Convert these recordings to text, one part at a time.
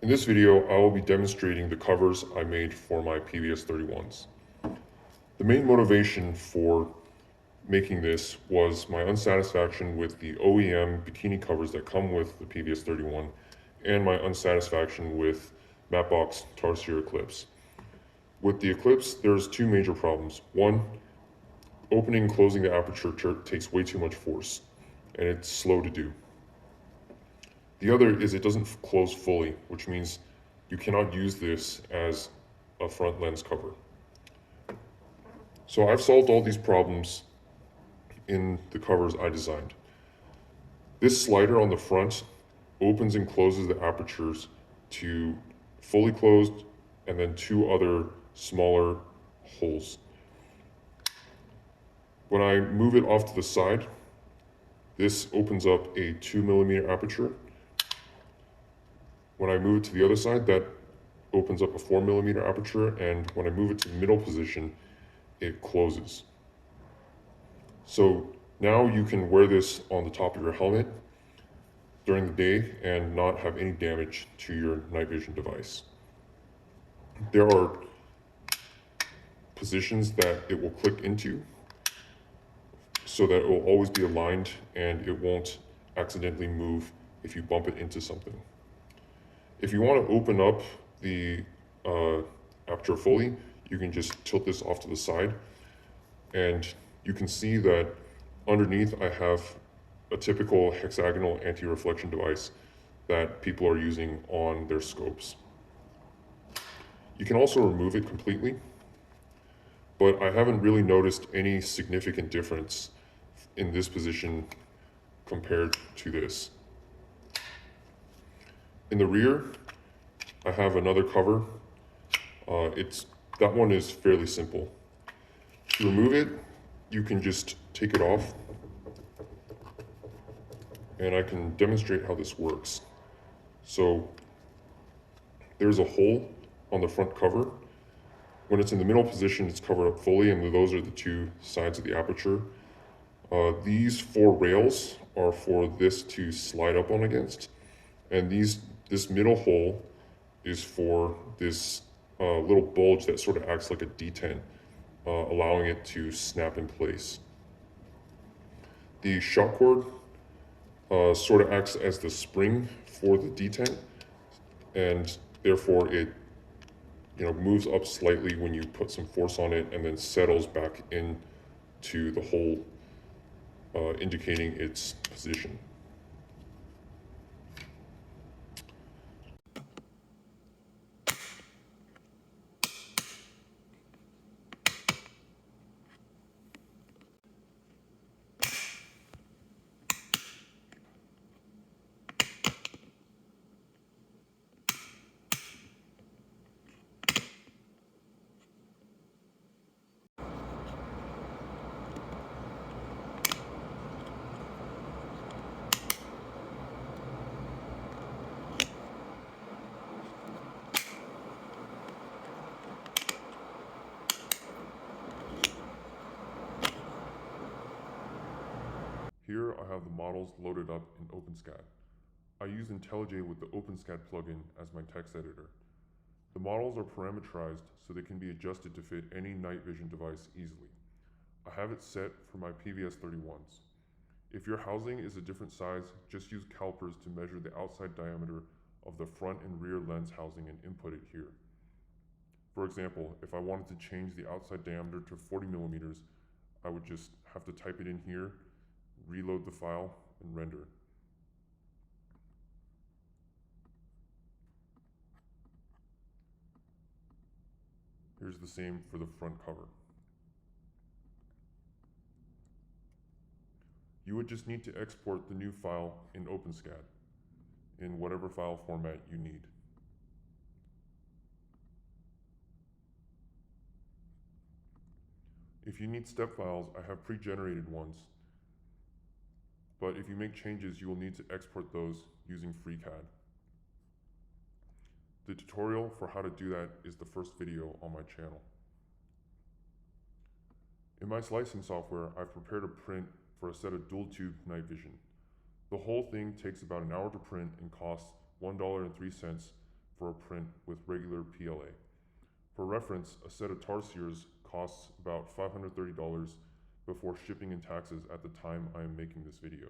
In this video, I will be demonstrating the covers I made for my PVS-31s. The main motivation for making this was my unsatisfaction with the OEM bikini covers that come with the PVS-31 and my unsatisfaction with Mapbox tarsier clips. With the Eclipse, there's two major problems. One, opening and closing the aperture takes way too much force, and it's slow to do. The other is it doesn't close fully, which means you cannot use this as a front lens cover. So I've solved all these problems in the covers I designed. This slider on the front opens and closes the apertures to fully closed and then two other smaller holes. When I move it off to the side, this opens up a 2mm aperture. When I move it to the other side, that opens up a 4mm aperture, and when I move it to the middle position, it closes. So now you can wear this on the top of your helmet during the day and not have any damage to your night vision device. There are positions that it will click into so that it will always be aligned and it won't accidentally move if you bump it into something. If you want to open up the aperture fully, you can just tilt this off to the side, and you can see that underneath I have a typical hexagonal anti-reflection device that people are using on their scopes. You can also remove it completely, but I haven't really noticed any significant difference in this position compared to this. In the rear, I have another cover. That one is fairly simple. To remove it, you can just take it off, and I can demonstrate how this works. So there's a hole on the front cover. When it's in the middle position, it's covered up fully, and those are the two sides of the aperture. These four rails are for this to slide up on against, and this middle hole is for this little bulge that sort of acts like a detent, allowing it to snap in place. The shock cord sort of acts as the spring for the detent, and therefore it moves up slightly when you put some force on it and then settles back into the hole, indicating its position. Here I have the models loaded up in OpenSCAD. I use IntelliJ with the OpenSCAD plugin as my text editor. The models are parameterized so they can be adjusted to fit any night vision device easily. I have it set for my PVS-31s. If your housing is a different size, just use calipers to measure the outside diameter of the front and rear lens housing and input it here. For example, if I wanted to change the outside diameter to 40mm, I would just have to type it in here, reload the file, and render. Here's the same for the front cover. You would just need to export the new file in OpenSCAD in whatever file format you need. If you need step files, I have pre-generated ones, but if you make changes, you will need to export those using FreeCAD. The tutorial for how to do that is the first video on my channel. In my slicing software, I've prepared a print for a set of dual tube night vision. The whole thing takes about an hour to print and costs $1.03 for a print with regular PLA. For reference, a set of tar sears costs about $530 before shipping and taxes at the time I am making this video.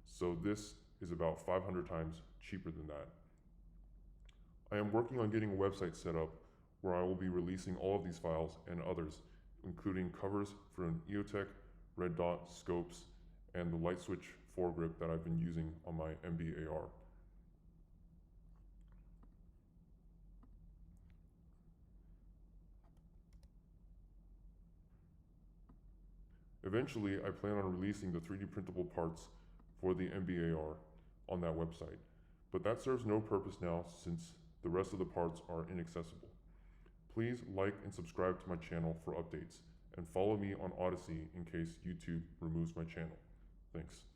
So this is about 500 times cheaper than that. I am working on getting a website set up where I will be releasing all of these files and others, including covers for an EOTech, red dot, scopes, and the light switch foregrip that I've been using on my MBAR. Eventually, I plan on releasing the 3D printable parts for the MBAR on that website, but that serves no purpose now since the rest of the parts are inaccessible. Please like and subscribe to my channel for updates, and follow me on Odyssey in case YouTube removes my channel. Thanks.